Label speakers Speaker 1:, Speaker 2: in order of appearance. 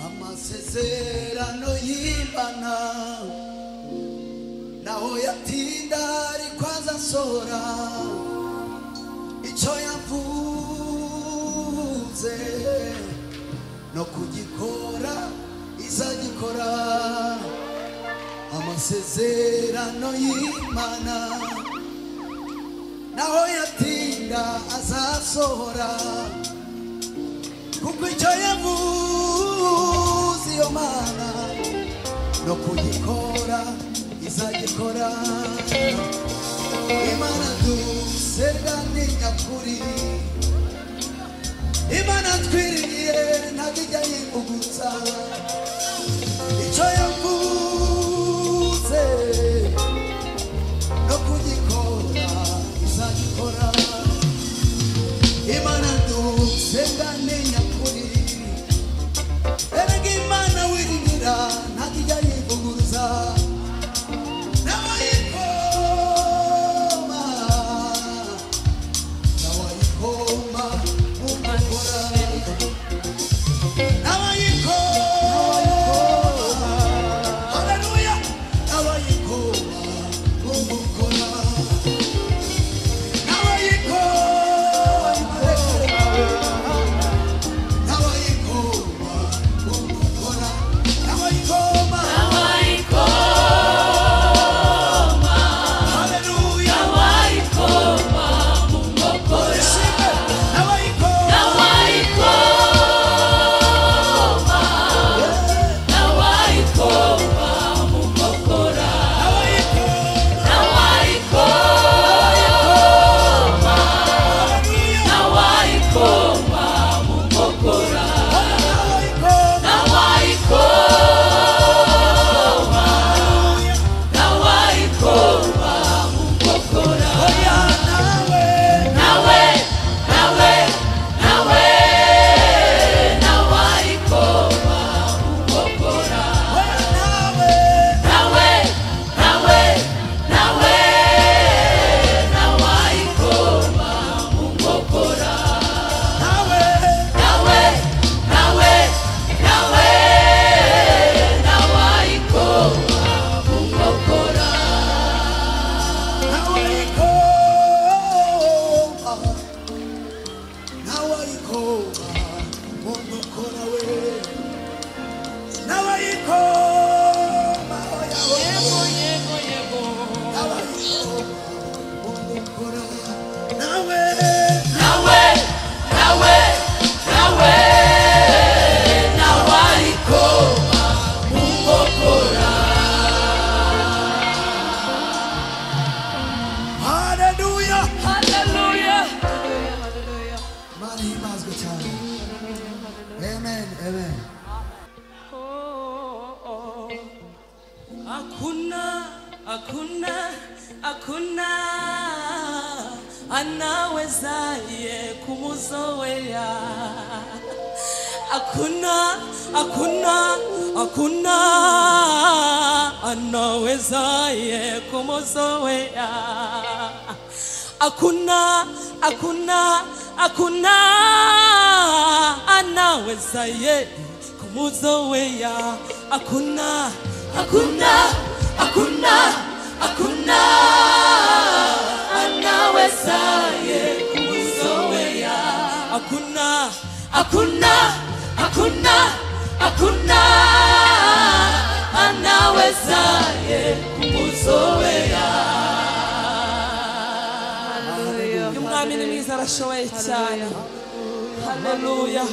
Speaker 1: amasezerano y'Imana naho yatinda ariko azasohora icyo yavuze no kugikora izagikora amasezerano y'Imana naho yatinda azasohora kuko icyo yavuze iyo Mana no kugikora izagikora Imana dusenga ni nyakuri Imana twiringiye ntakijya yivugutsa icyo yavuze no kugikora izagikora Imana dusenga ni nyakuri erega Imana wiringira ntakijya yivugutsa Amen, amen.
Speaker 2: Hakuna anawezaye kumuzoea. Hakuna anawezaye kumuzoea. Hakuna anawezaye kumuzoea. Hakuna anawezaye kumuzoea. Hakuna anawezaye kumuzoea. Umwami ni mwiza arashoboye cyane. Haleluya.